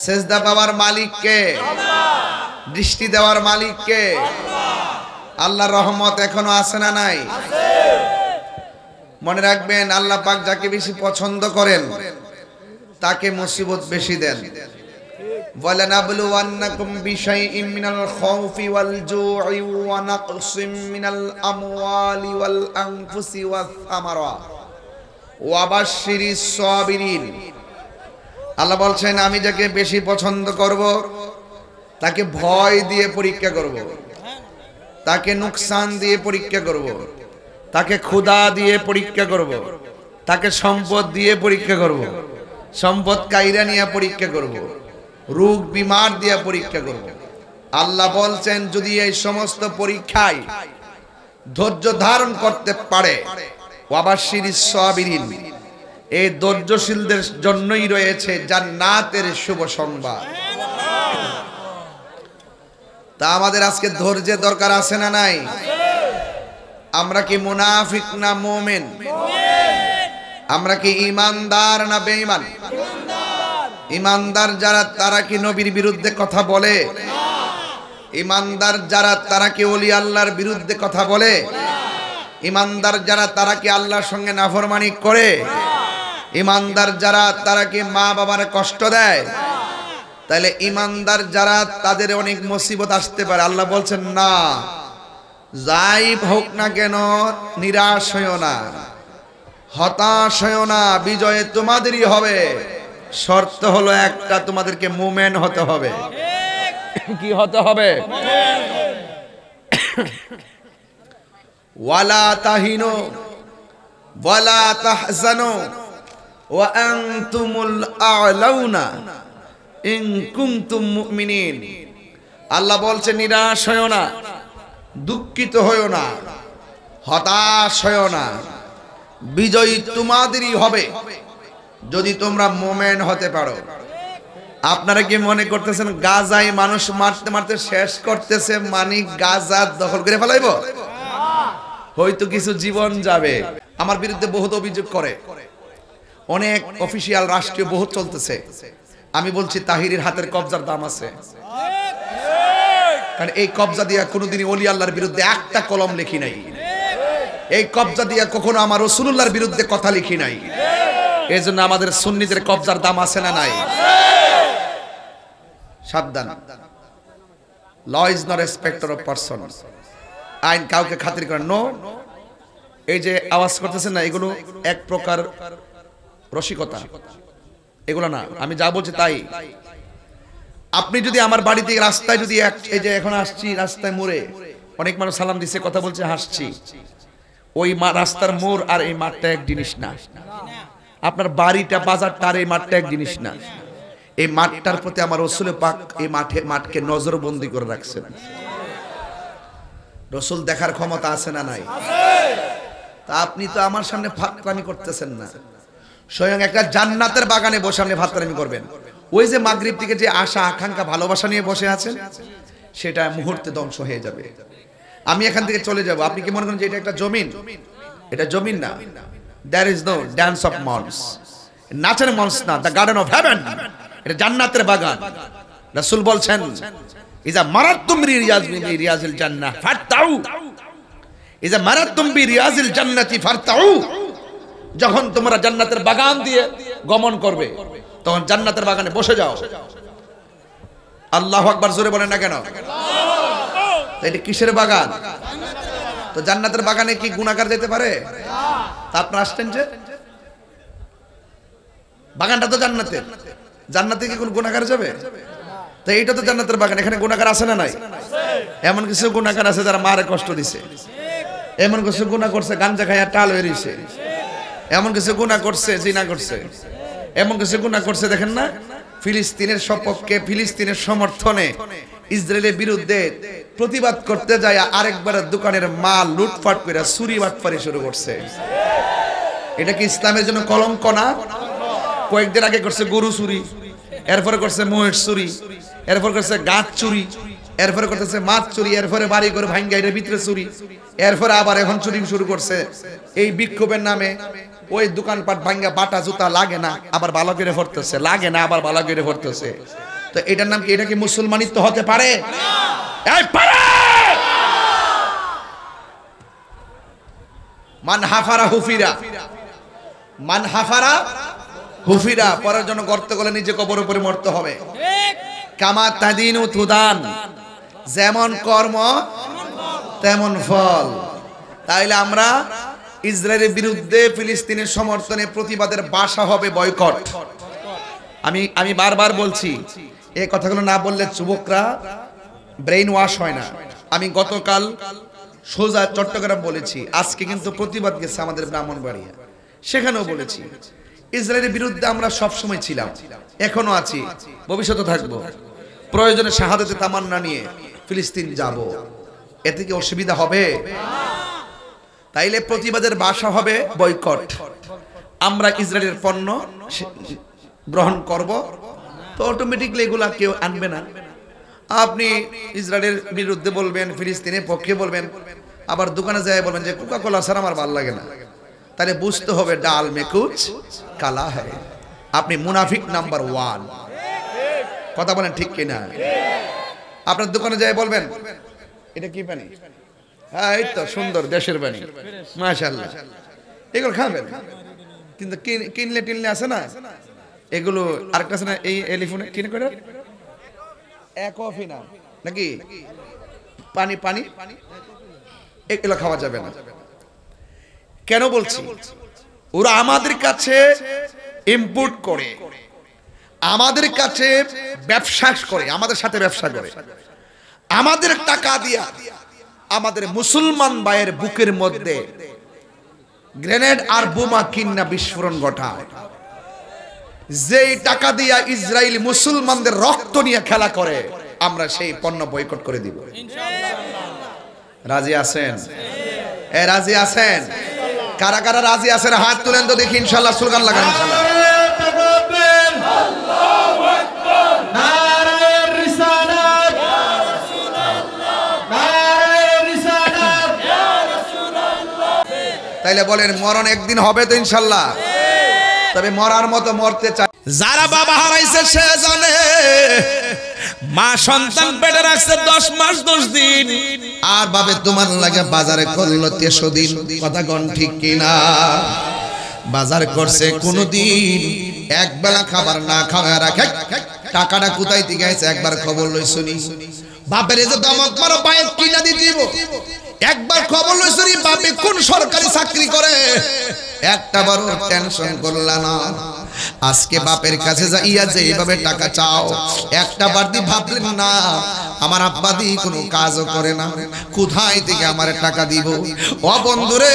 সেজদা পাওয়ার মালিক কে? দৃষ্টি দেওয়ার মালিক কে? আল্লাহর রহমত এখনো আছে না নাই? মনে রাখবেন, আল্লাহ পাক যাকে বেশি পছন্দ করেন তাকে মুসিবত বেশি দেন। ওয়ালানাবলুওয়ান্নাকুম বিশাইইম মিনাল খাউফি ওয়াল জু'i ওয়া নাকসিম মিনাল আমওয়ালি ওয়াল আনফুসি ওয়াস সামারা ওয়া বাশশিরিস সাবিরিন। আল্লাহ বলছেন, আমি যাকে বেশি পছন্দ করব তাকে ভয় দিয়ে পরীক্ষা করব, তাকে নুকসান দিয়ে পরীক্ষা করব, তাকে ক্ষুধা দিয়ে পরীক্ষা করব, তাকে সম্পদ দিয়ে পরীক্ষা করব, সম্পদ কাইরা নিয়ে পরীক্ষা করব, রোগ বিমার দিয়ে পরীক্ষা করব। আল্লাহ বলছেন, যদি এই সমস্ত পরীক্ষায় ধৈর্য ধারণ করতে পারে, ওয়াবাশশিরিস সাবিরিন, এই ধৈর্যশীলদের জন্যই রয়েছে জান্নাতের শুভ সংবাদ। তা আমাদের আজকে ধৈর্যের দরকার আছে না নাই? আমরা কি মুনাফিক না মুমিন? আমরা কি ইমানদার না বেঈমান? ইমানদার যারা তারা কি নবীর বিরুদ্ধে কথা বলে? ইমানদার যারা তারা কি ওলি আল্লাহর বিরুদ্ধে কথা বলে? ইমানদার যারা তারা কি আল্লাহর সঙ্গে নাফরমানি করে? ইমানদার যারা তারা কি মা বাবার কষ্ট দেয়? তাহলে ইমানদার যারা তাদের অনেক মুসিবত আসতে পারে। আল্লাহ বলছেন, না, যাই হোক না কেন নিরাশ হইও না, হতাশ হইও না, বিজয় তোমাদেরই হবে। শর্ত হলো একটা, তোমাদেরকে মুমিন হতে হবে। কি হতে হবে? ওয়ালা তাহিনু ওয়ালা তাহজানু ওয়া আনতুমুল আ'লাউনা ইন কুনতুম মুমিনিন। আল্লাহ বলছেন, নিরাশ হইও না, দুঃখিত হইও না, হতাশ হইও না, বিজয়ী তোমাদেরই হবে যদি তোমরা মুমিন হতে পারো। আপনারা কি মনে করতেছেন গাজায় মানুষ মারতে মারতে শেষ করতেছে মানে গাজা দখল করে ফেলাইবো? হয়তো কিছু জীবন যাবে। আমার বিরুদ্ধে বহুত অভিযোগ করে, অনেক অফিসিয়াল রাষ্ট্রীয় বহুত চলতেছে। আমি বলছি, তাহিরের হাতের কবজার দাম আছে, কারণ এই কবজা দিয়া কোনোদিনই ওলি আল্লাহর বিরুদ্ধে একটা কলম লিখি নাই। এই কবজা দিয়া কখনো আমার রাসূলুল্লাহর বিরুদ্ধে কথা লিখি নাই। এই জন্য আমাদের সুন্নিদের কবজার দাম আছে না নাই? সাবধান, law is not respecter of person. আইন কাউকে খাতির করে নো। এই যে আওয়াজ করতেছেন না, এগুলো এক প্রকার রসিকতা, এগুলো না। আমি যা বলছি তাই। আপনি যদি আমার বাড়িতে রাস্তায় যদি এই যে এখন আসছি রাস্তায় মোড়ে অনেক মানুষ সালাম দিচ্ছে, কথা বলছে, হাসছি, ওই রাস্তার মোড় আর এই মাঠটা এক জিনিস না। আপনার বাড়িটা, বাজারটা আর এই মাঠটা এক জিনিস না। এই মাঠটার প্রতি আমার রাসূল পাক এই মাঠকে নজরবন্দি করে রাখছেন। রাসূল দেখার ক্ষমতা আছে না নাই? তা আপনি তো আমার সামনে ফাতরামি করতেছেন না, স্বয়ং একটা জান্নাতের বাগানে বসে আপনি ফাতরামি করবেন। ওই যে মাগরিব থেকে যে আশা আকাঙ্ক্ষা ভালোবাসা নিয়ে বসে আছেন, সেটা মুহূর্তে ধ্বংস হয়ে যাবে। আমি এখান থেকে চলে যাব, আপনি কি মনে করেন যে এটা একটা জমিন? এটা জমিন না। There is no dance of mons, নাচের মঞ্চ না, দ্য গার্ডেন অফ হেভেন। এটা জান্নাতের বাগান। রাসূল বলছেন, ইজা মারাতুম রিয়াজিল জান্নাহ ফারতাউ, ইজা মারাতুম বিরিয়াজিল জান্নাতি ফারতাউ। যখন তোমরা জান্নাতের বাগান দিয়ে গমন করবে, তখন জান্নাতের বাগানে বসে যাও। আল্লাহু আকবার জোরে বলেন না কেন? এটা কিসের বাগান? তো জান্নাতের বাগানে কি গুনাহগার যেতে পারে? তা আপনি আসছেন যে বাগানটা তো জান্নাতের, জান্নাতে কি কোন গুনাহগার যাবে? তো এইটা তো জান্নাতের বাগান, এখানে গুনাহগার আছে না নাই? এমন কিছু গুনাহগার আছে যারা মারে কষ্ট দিছে, এমন কিছু গুনাহ করছে গাঞ্জা খাইয়া টাল হয়ে রইছে, এমন কিছু গুনাহ করছে জিনা করছে, এমন কিছু গুনাহ করছে। দেখেন না, ফিলিস্তিনের সপক্ষে, ফিলিস্তিনের সমর্থনে ইসরায়েলের বিরুদ্ধে প্রতিবাদ করতে যায় আরেকবার দোকানের মাল লুটপাট করে চুরি বাটপারি শুরু করছে। এটা কি ইসলামের জন্য কলঙ্ক না? কয়েকদিন আগে করছে গরু চুরি, এরপরে করছে মহিষ চুরি, এরপর করছে গাছ চুরি, এরপরে করতেছে মাছ চুরি, এরপরে বাড়ি করে ভাঙ্গা এর ভিতরে চুরি, এরপরে আবার এখন চুরি শুরু করছে। এই বিক্ষোভের নামে ওই দোকানপাট ভাঙ্গা বাটা জুতা লাগে না আবার ভালো করে পড়তেছে, লাগে না আবার ভালো করে পড়তেছে। তো এটার নাম কি? এটা কি মুসলমানিত্ব হতে পারে? এই পারে। মান হাফারা হুফিরা, মান হাফারা হুফিরা। পরের জন্য গর্ত গলে নিজে কবর উপরে মরতে হবে। কামা তাদিনু তুদান, যেমন কর্ম তেমন ফল। তাইলে আমরা ইসরায়েলের বিরুদ্ধে ফিলিস্তিনের সমর্থনে প্রতিবাদের ভাষা হবে বয়কট। আমি বারবার বলছি, এই কথাগুলো না বললে যুবকরা ব্রেইন ওয়াশ হয় না। আমি গতকাল সোজা চট্টগ্রাম বলেছি, আজকে কিন্তু প্রতিবাদ গেছে আমাদের ব্রাহ্মণবাড়িয়া, সেখানেও বলেছি ইসরায়েলের বিরুদ্ধে আমরা সব সময় ছিলাম, এখনো আছি, ভবিষ্যতে থাকবো। প্রয়োজনে শাহাদাতে তামান্না নিয়ে ফিলিস্তিন যাব, এতে কি অসুবিধা হবে? তাইলে প্রতিবাদের ভাষা হবে বয়কট। আমরা ইসরায়েলের পণ্য গ্রহণ করব, তো অটোমেটিকলি এগুলা কেউ আনবে না। আপনি ইসরায়েলের বিরুদ্ধে বলবেন, ফিলিস্তিনের পক্ষে বলবেন, আবার দোকানে যায় বলবেন যে কোকা কোলা ছাড়া আমার ভালো লাগে না, তাহলে বুঝতে হবে ডাল মে কুছ কালা হ্যায়। আপনি মুনাফিক নাম্বার 1। কথা বলেন ঠিক কিনা? আপনার দোকানে যায় বলবেন এটা কি পানি? হ্যাঁ এই তো সুন্দর দেশের পানি, মাশাআল্লাহ, এগুলো খাবেন। কিন্তু কিনলে টিনলে আছে না এগুলো, আরেকটা আছে না এই এলিফোনে কিনে করে একফিনা নাকি পানি পানি, এগুলো খাওয়া যাবে না। কেন বলছি? ওরা আমাদের কাছে ইম্পোর্ট করে, আমাদের কাছে ব্যবসা করে, আমাদের সাথে ব্যবসা করে, আমাদের টাকা দিয়া আমাদের মুসলমান ভাইয়ের বুকের মধ্যে গ্রেনেড আর বোমা কিন্না বিস্ফোরণ ঘটায়। যেই টাকা দিয়া ইসরায়েল মুসলমানদের রক্ত নিয়ে খেলা করে, আমরা সেই পণ্য বয়কট করে দিব। রাজি আছেন? রাজি আছেন? কারা কারা রাজি আছেন হাত তুলেন তো দেখি, ইনশাআল্লাহ স্লোগান লাগান ইনশাআল্লাহ। তাইলে বলেন মরণ একদিন হবে তো ইনশাআল্লাহ, তবে মরার মতো মরতে চাই। যারা বাবা হারাইছে সে জানে, মা সন্তান পেটে রাখছে 10 মাস 10 দিন, আর বাবে তোমার লাগে বাজারে করলো 13 দিন। কথা কোন ঠিক কিনা? বাজার করছে কোনদিন এক বেলা খাবার না খাওয়া রাখে, টাকাটা কোথায় থেকে আইছে একবার খবর লই শুনি। বাপের যে দমক মারো বাইক কিনা দিতিব, একবার খবর লই শুনি বাপে কোন সরকারি চাকরি করে, একটা বড় টেনশন করলা না। আজকে বাপের কাছে যাইয়া যে এইভাবে টাকা চাও, একটা বারদি ভাবলেন না আমার আব্বা দি কোনো কাজও করে না, কোথায় থেকে আমার টাকা দিব? ও বন্ধুরে,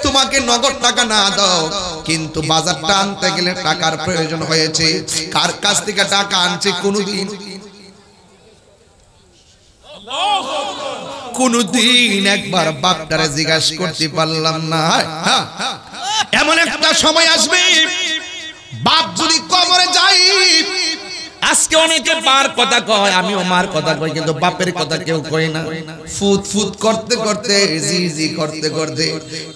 তোমাকে নগদ টাকা না দাও, কিন্তু বাজারটা আনতে গেলে টাকার প্রয়োজন হয়েছে। কার কাছ থেকে টাকা আনছে কোনদিন একবার বাপটারে জিজ্ঞাসা করতে পারলাম না। এমন একটা সময় আসবে বাপ যদি কবরে যাই, আজকে অনেকে মার কথা কয়, আমিও মার কথা কই, কিন্তু বাপের কথা কেউ কয় না। ফুট ফুট করতে করতে, জি জি করতে করতে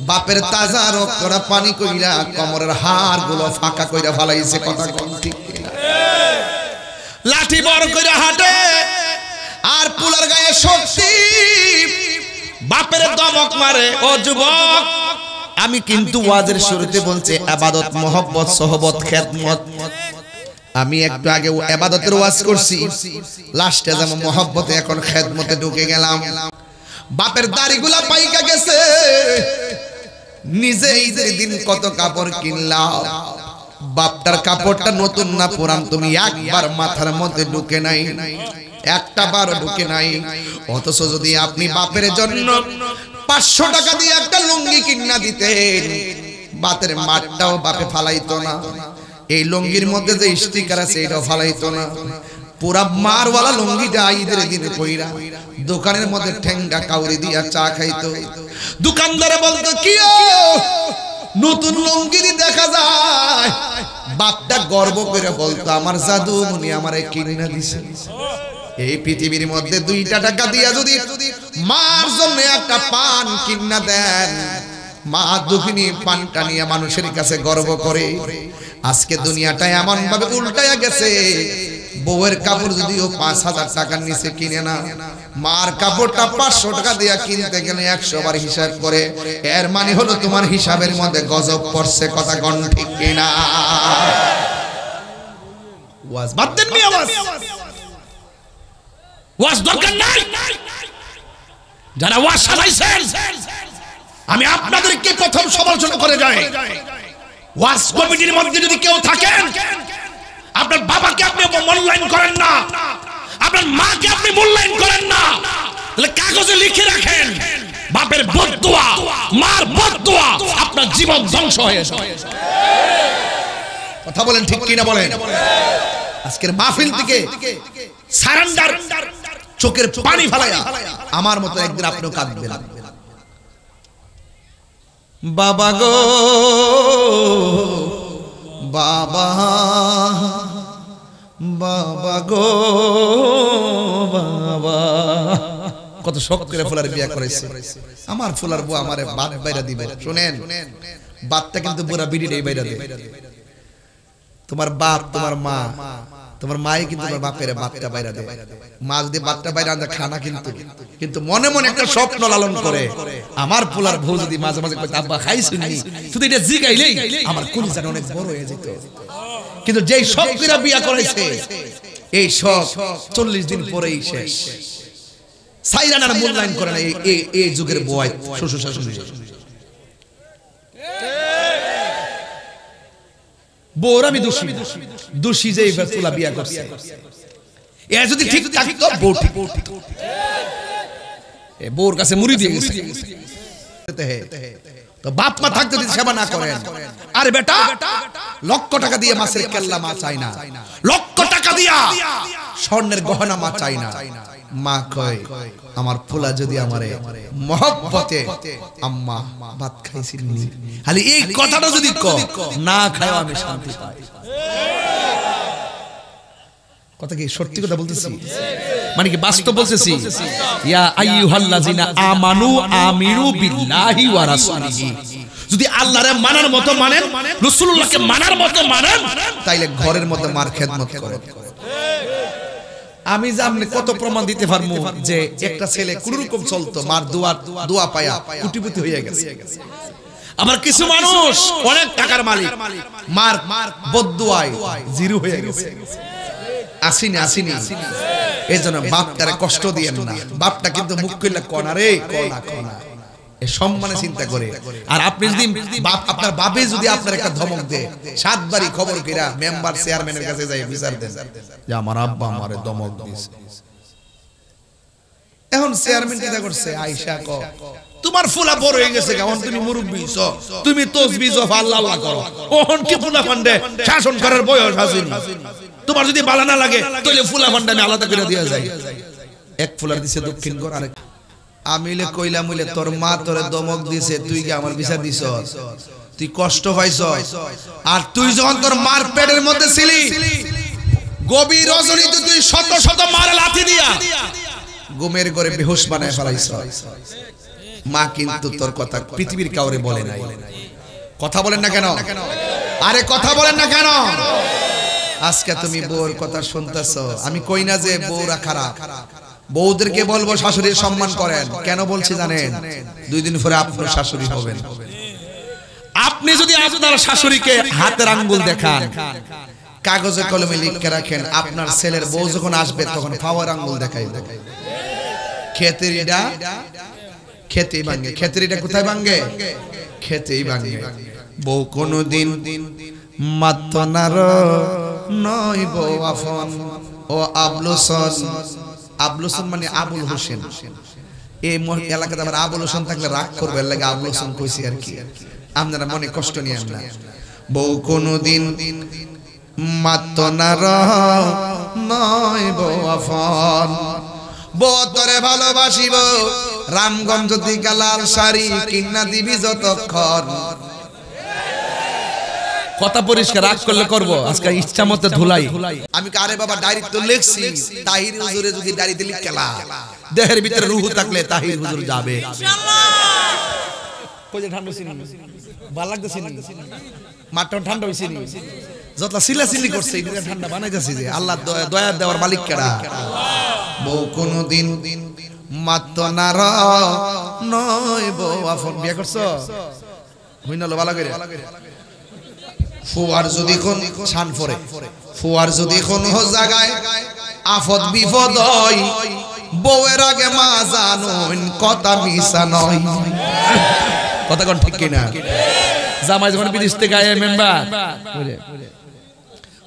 বাপের তাজা রক্তটা পানি কইরা কোমরের হাড় গুলো ফাঁকা কইরা ফলাইছে। কথা কোন ঠিক কিনা? লাঠি বড় কইরা হাঁটে আর পুলার গায়ে শক্তি, বাপের দমক মারে। ও যুবক, আমি কিন্তু ওয়াজের শুরুতে বলছি ইবাদত, মোহব্বত, সোহবত, খেদমত। আমি একটু আগে ইবাদতের ওয়াজ করছি, লাস্টে যেমন মোহব্বতে, এখন খেদমতে ঢুকে গেলাম। বাপের দাড়িগুলা পাইকা গেছে, নিজে ঈদের দিন কত কাপড় কিনলাম, বাপটার কাপড়টা নতুন না পুরান তুমি একবার মাথার মধ্যে ঢুকে নাই, একটা বার ঢুকে নাই। অথচ যদি আপনি বাপের জন্য 500 টাকা দিয়ে একটা লুঙ্গি কিনা দিতেন, বাতের মাঠটাও বাপে ফালাইতো না, এই লুঙ্গির মধ্যে যে স্টিকার আছে এটাও ফালাইতো না। পুরা মারওয়ালা লুঙ্গিটা ঈদের দিনে পইরা দোকানের মধ্যে ঠেঙ্গা কাউরি দিয়া চা খাইতো। দোকানদারে বলতো কি নতুন লুঙ্গি দেখা যায়, বাপটা গর্ব করে বলতো আমার জাদু মনি আমারে কিনা দিছে। এই পৃথিবীর মধ্যে 2 টাকা দিয়া যদি মার জন্য একটা পান কিনা দেন, মা দুঃখিনী পানটা নিয়ে মানুষের কাছে গর্ব করে। আজকে দুনিয়াটা এমন ভাবে উল্টায়া গেছে, বউয়ের কাপড় যদিও 5,000 টাকার নিচে কিনে না, মার কাপড়টা 500 টাকা দিয়ে কিনতে গেলে 100 বার হিসাব করে। এর মানে হলো তোমার হিসাবের মধ্যে গজব পড়ছে। কথা কোন ঠিক কিনা? ওয়াজ বাদ দেন নি, আওয়াজ ওয়াজ দরকার নাই। যারা ওয়াজ সাজাইছেন আমি আপনাদেরকে প্রথম সমালোচনা করে যাই। ওয়াজ কমিটির মধ্যে যদি কেউ থাকেন, আপনার বাবাকে আপনি মূল্যায়ন করেন না, আপনার মাকে আপনি মূল্যায়ন করেন না, তাহলে কাগজে লিখে রাখেন বাপের বদদুয়া, মার বদদুয়া আপনার জীবন ধ্বংস হয়ে যাবে। কথা বলেন ঠিক কিনা বলেন? আজকের মাহফিল থেকে সারেন্ডার, চোখের পানি ফেলায়া আমার মতো একদিন আপনিও কাঁদবেন। বাবা গো বাবা, বাবা গো বাবা। কত শখ করে ফুলার বিয়া করেছে। আমার ফুলার বউ আমারে বাত বাইরা দিবে। শুনেন, বাতটা কিন্তু পুরা বিড়িটাই বাইরা দেবে। তোমার বাপ, তোমার মা, তোমার মাই কিন্তু তোমার বাপের বাতটা বাইরা দেবে। মা যদি বাতটা বাইরা আনতে খানা কিন্তু মনে মনে একটা স্বপ্ন লালন করে, আমার ফুলার বউ যদি মাঝে মাঝে কইতে আব্বা খাইছুনি, শুধু এটা জিগাইলেই আমার কলিজাটা অনেক বড় হয়ে যেত। কিন্তু যেই শখ করে বিয়া করেছে, এই শখ 40 দিন পরেই শেষ। সাইরানার মূল্যায়ন করে না এই যুগের বয় শ্বশুর শাশুড়ি। বউর আমি দোষী যে ফুলা বিয়া করছে। এ যদি ঠিক থাকতো বউ ঠিক, বউর কাছে মুড়ি দিয়ে গেছে। তো বাপ মা থাকতে যদি সেবা না করেন, আরে বেটা লক্ষ টাকা দিয়ে মাছের কেল্লা মা চাই না, লক্ষ টাকা দিয়া স্বর্ণের গহনা মা চাই না। মা কয় আমার ফুলা যদি আমারে মহব্বতে আম্মা ভাত খাইছিনি, খালি এই কথাটা যদি কও না খায় আমি শান্তি পাই। কথা কি সত্যি কথা বলতেছি? মানে কি বাস্তব বলতেছি? ইয়া আইয়ুহাল্লাযিনা আমানু আমিনু বিল্লাহি ওয়া রাসূলিহি। যদি আল্লাহরে মানার মতো মানেন, রাসূলুল্লাহকে মানার মতো মানেন, তাইলে ঘরের মধ্যে মার খেদমত করেন। আমি জানি কত প্রমাণ দিতে পারবো যে একটা ছেলে কোন রকম চলতো, মার দোয়া পায়া কুটিপুটি হয়ে গেছে। আবার কিছু মানুষ অনেক টাকার মালিক, মার বদদুয়ায় জিরো হয়ে গেছে। আসিনি এইজন্য বাপটারে কষ্ট দিয়েন না। বাপটা কিন্তু মুখ কইলা কোনা রে কোনা এই সম্মানে চিন্তা করে। আর আপনি যদি আপনার বাপে যদি আপনার একটা ধমক দেয়, 7 বারই খবর কইরা মেম্বার চেয়ারম্যানের কাছে যাই বিচার দেন যে আমার আব্বা আমারে ধমক দিয়েছে। এখন চেয়ারম্যান কি করছে? আয়েশা ক তোমার ফুলা বড় হয়ে গেছে, এখন তুমি মুরব্বি হইছো, তুমি তাসবিহ জপ আল্লাহ আল্লাহ করো, ওহন কি ফুলা ফান্ডে শাসন করার বয়স আসেনি। তোমার যদি ভালো না লাগে তাহলে ফুলা ফান্ডে আমি আলাদা করে দিয়া যায়। এক ফুলার দিছে দক্ষিণ ঘর, আরেক আমিলে কইলা মুলে তোর মা তোরে দমক দিছে, তুই কি আমার বিচার দিছ? তুই কষ্ট পাইছ। আর তুই যখন তোর মার পেটের মধ্যে ছিলি, গভীর রজনীতে তুই শত শত মার লাথি দিয়া ঘুমের ঘরে বেহুশ বানায় ফেলাইছ। মা কিন্তু তোর কথা পৃথিবীর কাউরে বলে নাই। কথা বলেন না কেন? আরে কথা বলেন না কেন? আজকে তুমি বউর কথা শুনতেছো। আমি কই না যে বউরা খারাপ, বউদেরকে বলবো শাশুড়ির সম্মান করেন। কেন বলছি জানেন? 2 দিন পরে আপনার শাশুড়ি হবেন। আপনি যদি আপনার শাশুড়িকে হাতের আঙ্গুল দেখান, কাগজে কলমে লিখে রাখেন, আপনার ছেলের বউ যখন আসবে তখন পাওয়ার আঙ্গুল দেখাইবে। খেতেই ভাঙে। খেতেরিটা কোথায় ভাঙে? খেতেই ভাঙে। বউ কোনদিন মাত্র নয় বউ আফন ও আবলুসন মানে আবুল হোসেন। এই এলাকাতে আমার আবুল হোসেন থাকলে রাগ করবে, লাগে আবুল হোসেন কইছি আর কি। আপনারা মনে কষ্ট নিয়েন না। বউ কোনদিন মাত্র নয় বউ আফন, বউ তোরে ভালোবাসিব রামগঞ্জ দিকা লাল শাড়ি কিন্না দিবি যতক্ষণ। কথা পরিষ্কার, রাগ করলে করব। আজকে ইচ্ছা মতো ধুলাই। আমি আরে বাবা ডায়েরি তো লিখছি, তাহির হুজুরে যদি ডায়েরিতে লিখলা, দেহের ভিতরে রূহ থাকলে তাহির হুজুর যাবে। কই যে ঠান্ডা হইছে ভালো লাগতেছে নি মাত্র ঠান্ডা হইছে নি যত সিলাসিলি করছে এটা ঠান্ডা বানাইতেছে যে আল্লাহ দয়া দেওয়ার মালিক কেডা বউ কোনদিন মাত্র না র নয় বউ আফন বিয়া করছো হইনালো ভালো করে ফুয়ার যদি কোন ছান পড়ে ফুয়ার যদি কোন জায়গায় আফত বিপদ হয় বউয়ের আগে মা জানুন কথা মিশা নয় কথা কোন ঠিক কিনা জামাই যখন বিদেশ থেকে আয় মেম্বার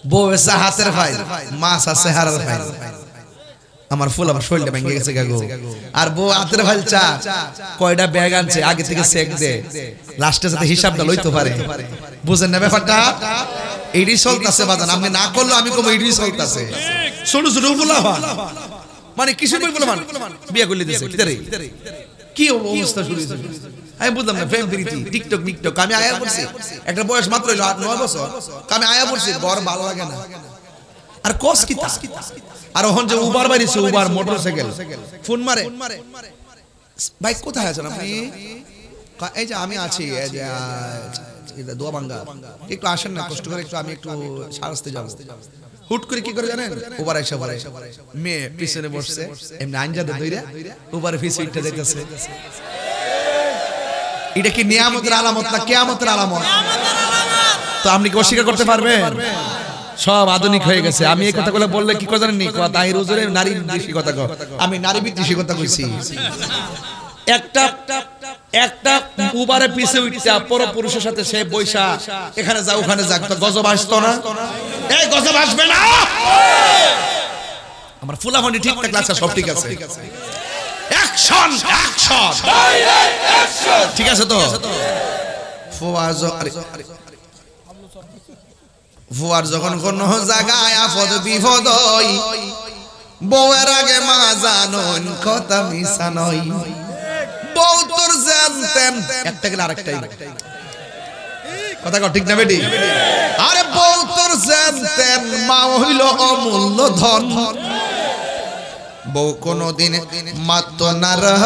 বউ এসে হাতের ফাইল মাছ আছে হারার ফাইল আমার ফুল আমার শরীরটা ভেঙে গেছে গাগো আর বউ হাতের ফাইল চা কয়টা ব্যাগ আনছে আগে থেকে চেক দে লাস্টে যাতে হিসাবটা লইতে পারে বুঝেন না ব্যাপারটা এইডি চলতেছে বাজান আপনি না করলে আমি কম এইডি চলতেছে ছোট ছোট বলা মানে কিসের বই বলে বিয়ে করলে দিছে কি অবস্থা শুরু হয়েছে আমি বুঝলাম না প্রেম প্রীতি টিকটক মিকটক আমি আয়া পড়ছি একটা বয়স মাত্র 9 বছর আমি আয়া পড়ছি বড় ভালো লাগে না আর কস কি আর ওখান যে উবার বাড়িছে উবার মোটরসাইকেল ফোন মারে বাইক কোথায় আছেন আপনি এই যে আমি আছি এই যে এটা দোয়াবাঙ্গা একটু আসেন না কষ্ট করে একটু আমি একটু সারস্তে যাব হুট করে কি করে জানেন উবার আইসা মেয়ে পিছনে বসছে এমনি আঞ্জাদে দইরা উবারে পিছে উঠতে যাইতেছে এটা কি নিয়ামতের আলামত না কিয়ামতের আলামত তো আপনি কি অস্বীকার করতে পারবেন সব আধুনিক হয়ে গেছে আমি এই কথাগুলো বললে কি করে জানেন নি তাহির হুজুরে নারী বিদ্বেষী কথা কয় আমি নারী বিদ্বেষী কথা কইছি একটা উবারে পিছে উঠতা পর পুরুষের সাথে সে বৈশা এখানে যা ওখানে যাক তো গজব আসতো না এই গজব আসবে না আমার ফুলাফানি ঠিক থাকলে আচ্ছা সব ঠিক আছে অ্যাকশন অ্যাকশন ঠিক আছে তো ফুয়ার যখন কোন জায়গায় আপদ বিপদ হয় বউয়ের আগে মা জানুন কথা মিশা নয় বউ তোর জানতেন একটা গেলে আরেকটাই কথা কর ঠিক না বেটি আরে বউ তোর জানতেন মা হইল অমূল্য ধন বউ কোনদিন মাত্র না রহ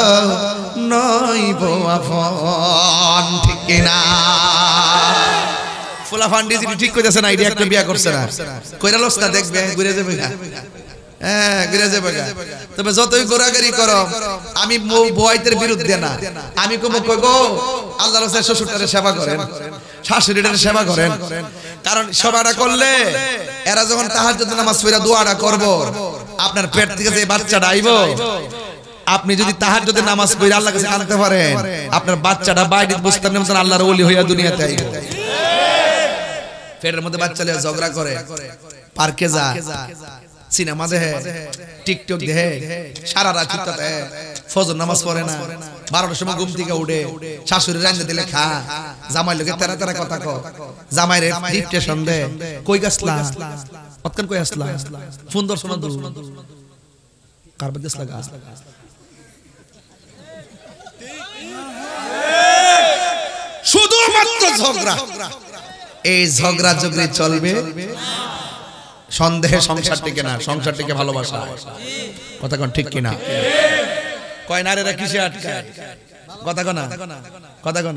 নয় বউ আফন ঠিক কিনা ফুলা ফান্ডি যদি ঠিক কইতেছে না আইডিয়া একটা বিয়া করছে না কইরা লস না দেখবে ঘুরে যাবে না হ্যাঁ ঘুরে যাবে না তবে যতই গোরাগারি করো আমি বউয়ের বিরুদ্ধে না আমি কম কই গো আল্লাহর রাসূলের শ্বশুরটারে সেবা করেন শাশুড়িটারে সেবা করেন কারণ সেবাটা করলে এরা যখন তাহাজ্জুদ নামাজ পড়া দোয়াটা করব আপনার পেট থেকে যে বাচ্চাটা আইবো আপনি যদি তাহাজ্জুদের নামাজ পড়ে আল্লাহর কাছে কাঁদতে পারেন আপনার বাচ্চাটা বাইরে বুঝতে না মতন আল্লাহর ওলি হইয়া দুনিয়াতে আইবো পেটের মধ্যে বাচ্চা লিয়ে ঝগড়া করে পার্কে যা সিনেমা দেখে টিকটক দেখে সারা রাত চিন্তাতে ফজর নামাজ পড়ে না 12টার সময় ঘুম থেকে উঠে শাশুড়ি রান্না দিলে খা জামাই লোকে তেরা তেরা কথা কও জামাইরে ডিপটেশন দে কই গেছলা কতক্ষণ কই আসলা ফোন দর্শন দূর কারবার গেছলা গা শুধুমাত্র ঝগড়া এই ঝগড়া ঝগড়ি চলবে সন্দেহে সংসার টিকে না সংসার টিকে ভালোবাসা কথা কোন ঠিক কিনা কয় নারীরা কিসে আটকায় কথা কোন কথা কোন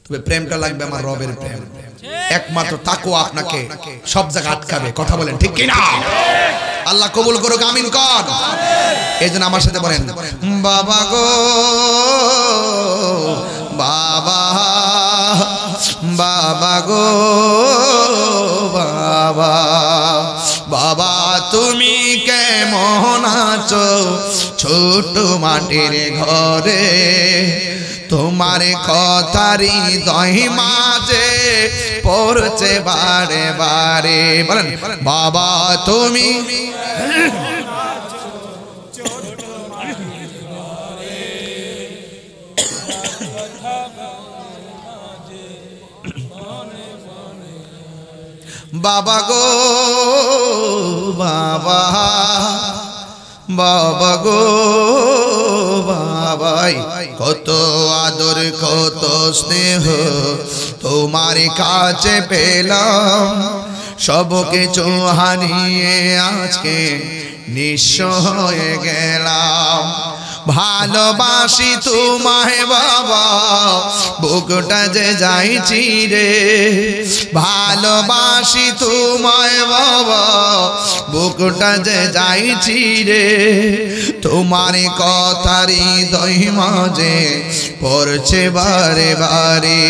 তবে প্রেমটা লাগবে আমার রবের প্রেম একমাত্র তাকওয়া আপনাকে সব জায়গায় আটকাবে কথা বলেন ঠিক কিনা আল্লাহ কবুল করুক আমিন কর এইজন্য আমার সাথে বলেন বাবা গো বাবা বাবা গো বাবা বাবা তুমি কেমন আছো ছোট মাটির ঘরে তোমার কথারি দহি মাঝে পড়ছে বারে বারে বলেন বাবা তুমি বাবা গো বাবা বাবা গো বাবাই কত আদর কত স্নেহ তোমার কাছে পেলাম সব কিছু হারিয়ে আজকে নিঃস্ব হয়ে গেলাম ভালোবাসি তোমায় বাবা বুকটা যে যাইছি রে ভালোবাসি তোমায় বাবা বুকটা যে যাইছি রে তোমার কথারি হৃদয় মাঝে পড়ছে বারে বারে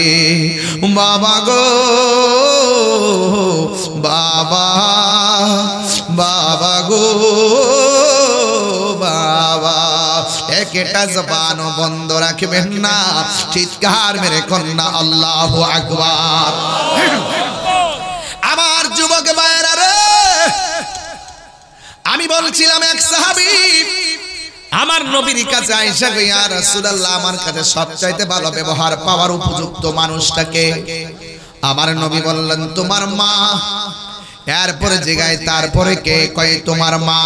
বাবা গো বাবা বাবা গো বাবা একটা জবান বন্ধ রাখবেন না চিৎকার মেরে কন্যা আল্লাহু আকবার আমার যুবক ভাইরা রে আমি বলছিলাম এক সাহাবী আমার নবীর কাছে আয়েশা কই ইয়া রাসূলুল্লাহ আমার কাছে সবচাইতে ভালো ব্যবহার পাওয়ার উপযুক্ত মানুষটাকে আমার নবী বললেন তোমার মা এরপরে জিগায় তারপরে কে কয় তোমার মা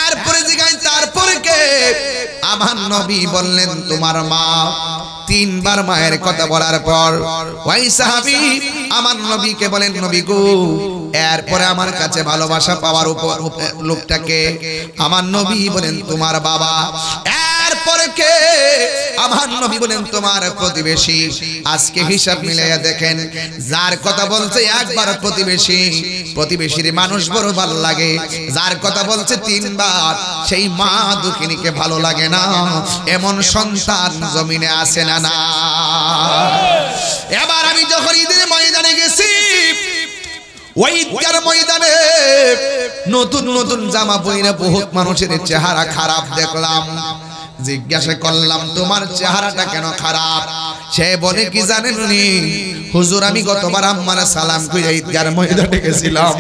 এরপরে জিগায় তারপরে কে আমার নবী বললেন তোমার মা তিনবার মায়ের কথা বলার পর ওই সাহাবী আমার নবীকে বলেন নবী গো এরপরে আমার কাছে ভালোবাসা পাওয়ার উপর লোকটাকে আমার নবী বলেন তোমার বাবা এরপরে কে আমার নবী বলেন তোমার প্রতিবেশী আজকে হিসাব মিলাইয়া দেখেন যার কথা বলছে একবার প্রতিবেশীর মানুষ বড় ভালো লাগে যার কথা বলছে তিনবার সেই মা দুঃখিনীকে ভালো লাগে না এমন সন্তান জমিনে আসে না না এবার আমি যখন ঈদের ময়দানে গেছি ওই ঈদের ময়দানে নতুন নতুন জামা পরে বহুত মানুষের চেহারা খারাপ দেখলাম জিজ্ঞাসা করলাম তোমার চেহারাটা কেন খারাপ সে বলে কি জানেন নি হুজুর আমি গতবার আম্মার সালাম কইরা ঈদগার ময়দানে গেছিলাম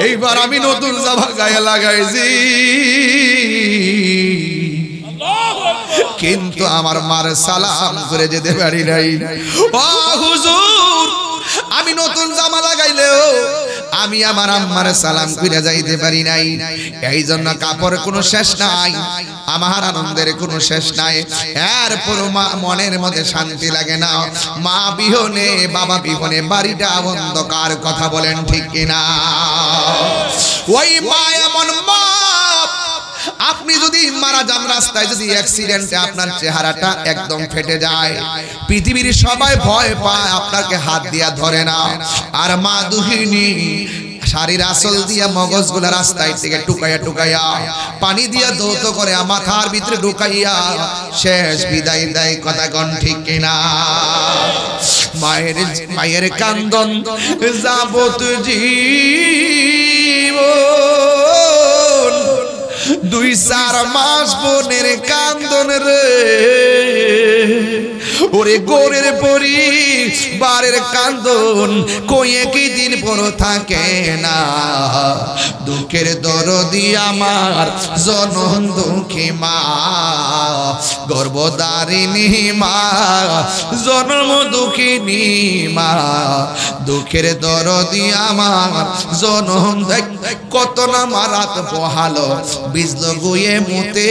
এইবার আমি নতুন জামা গায়ে লাগাইছি কিন্তু আমার মার সালাম করে যেতে পারি নাই ও হুজুর আমি নতুন জামা লাগাইলেও আমি আমার আম্মার সালাম কইরা যাইতে পারি নাই এই জন্য কাপড় কোনো শেষ নাই আমার আনন্দের কোনো শেষ নাই এরপর মনের মধ্যে শান্তি লাগে না মা বিহনে বাবা বিহনে বাড়িটা অন্ধকার কথা বলেন ঠিক কিনা ওই মা এমন মা আপনি যদি মারা যান রাস্তায় যদি অ্যাক্সিডেন্টে আপনার চেহারাটা একদম ফেটে যায় পৃথিবীর সবাই ভয় পায় আপনাকে হাত দিয়া ধরে না আর মা দুহিনী শাড়ির আসল দিয়া মগজগুলা রাস্তায় থেকে টুকাইয়া পানি দিয়া ধৌত করে মাথার ভিতরে ঢুকাইয়া শেষ বিদায় দেয় কথা কোন ঠিক কিনা মায়ের কান্দন যাবত জীবন 2-4 মাস বোনের কান্দন রে ওরে গোরের পরি বারের কান্দন কয়ে কি দিন পর থাকে না দুঃখের দরদি আমার জনম দুঃখী মা গর্ভধারিণী মা জন্ম দুঃখিনী মা দুঃখের দরদি আমার জনম কত না মারাত বহালো বিজল গুয়ে মুতে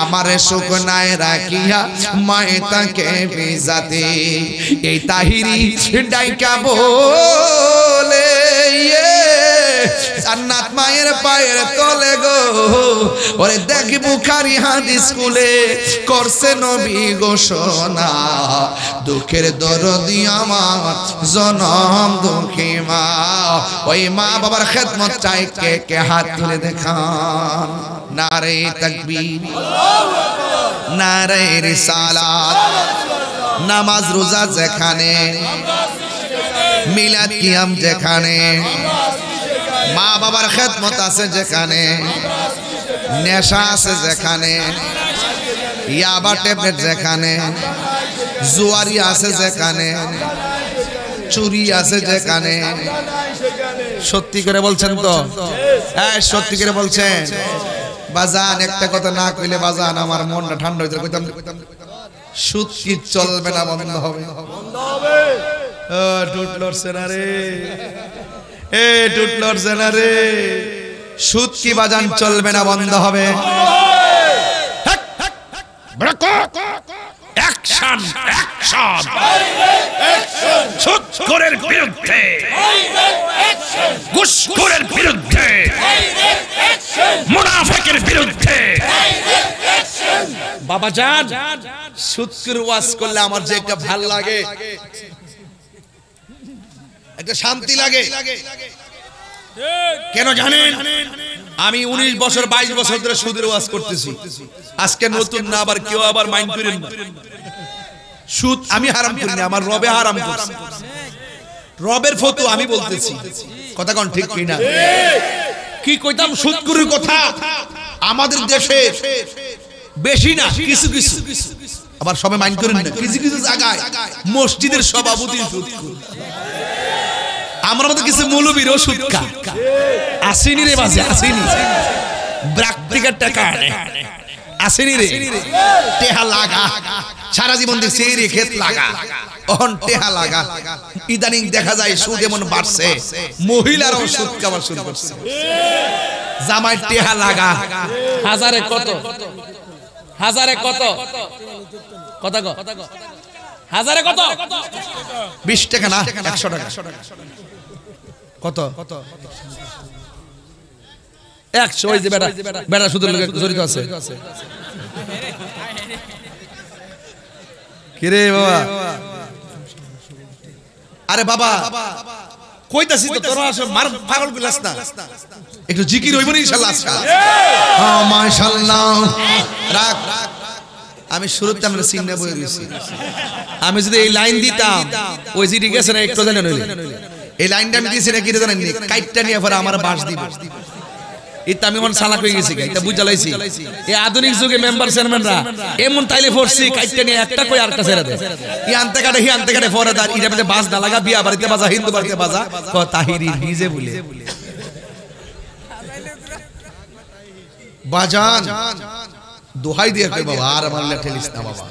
আমার শুকনায় রাখিয়া মায়ে তাকে বিজাতে এই তাহিরি ডাইকা বলে জান্নাত মায়ের পায়ের তলে গো ওরে দেখি বুখারী হাদিস স্কুলে করছে নবী ঘোষণা দুঃখের দরদি আমার জনম দুঃখী মা ওই মা বাবার খেদমত চাই কে হাত তুলে দেখান নারে তাকবীর নারে রিসালাত নামাজ রোজা যেখানে মিলাদ কিয়াম যেখানে মা বাবার খেদমত আছে যেখানে নেশা আছে যেখানে ইয়াবা ট্যাবলেট যেখানে জুয়ারি আছে যেখানে চুরি আছে যেখানে সত্যি করে বলছেন তো হ্যাঁ সত্যি করে বলছেন বাজান একটা কথা না কইলে বাজান আমার মনটা ঠান্ডা হইতে কইতাম সুদ কি চলবে না বন্ধ হবে টুট লড়ছে না রে টুট লড়ছে না রে সুদ কি বাজান চলবে না বন্ধ হবে অ্যাকশন অ্যাকশন সুদখোরের বিরুদ্ধে ঘুষখোরের বিরুদ্ধে মুনাফিকের বিরুদ্ধে বাবা জান সুদ করে ওয়াজ করলে আমার যে একটা ভাল লাগে, একটা শান্তি লাগে। কেন জানেন? আমি 19 বছর 22 বছর ধরে সুদের ওয়াজ করতেছি। আজকে নতুন না, আবার কেউ আবার মাইন্ড করেন না। সুদ আমি হারাম করি না, আমার রবে হারাম করছে। রবের ফতোয়া আমি বলতেছি, কথা কোন ঠিক কি না? কি কইতাম সুদখোরের কথা। আমাদের দেশে বেশি না, কিছু কিছু, আবার সবাই মাইন্ড করেন না, কিছু কিছু জায়গায় মসজিদের সভাপতি সুদখোর। আমার মতো কিছু মৌলবীরও সুদ খায়। আসেনি রে বাজে, আসেনি ব্রাকটিকার টাকা আনে, আসেনি রে টেহা লাগা, সারা জীবন দেখছি এই রে ক্ষেত লাগা, অহন টেহা লাগা। ইদানিং দেখা যায় সুদ এমন বাড়ছে, মহিলারাও সুদ খাওয়া শুরু করছে। জামাই টেহা লাগা, হাজারে কত, হাজারে কত, কত গো, হাজারে কত, 20 টাকা না 100 টাকা। কত 100। ওই যে বেটা, বেটা সুদের লোক জড়িত আছে। কিরে বাবা? আরে বাবা কইতাছি তো, তোরা আসলে মার পাগল বিলাস না, একটু জিকির হইব না ইনশাআল্লাহ। হ্যাঁ মাশাআল্লাহ। রাখ, আমি শুরুতে আমরা সিগনা বই রইছি। আমি যদি এই লাইন দিতাম, ওই জিডি গেছে না একটু জানেন হইলে, এই লাইনটা আমি দিছি না কি জানেন নি, কাইটটা নিয়ে পরে আমার বাস দিব। এটা আমি মন সালাক হয়ে গেছি, এটা বুঝালাইছি। এই আধুনিক যুগে মেম্বার চেয়ারম্যানরা এমন তাইলে ফোরছি, কাইটটা নিয়ে একটা কই আর কাছে রে ই আনতে কাটে হি আনতে কাটে ফরাদার ইরা মধ্যে বাস না লাগা, বিয়া বাড়িতে বাজা, হিন্দু বাড়িতে বাজা, ক তাহিরি নিজে বলে বাজান দোহাই দিয়ে কই বাবা, আর আমার ঠেলিস না বাবা।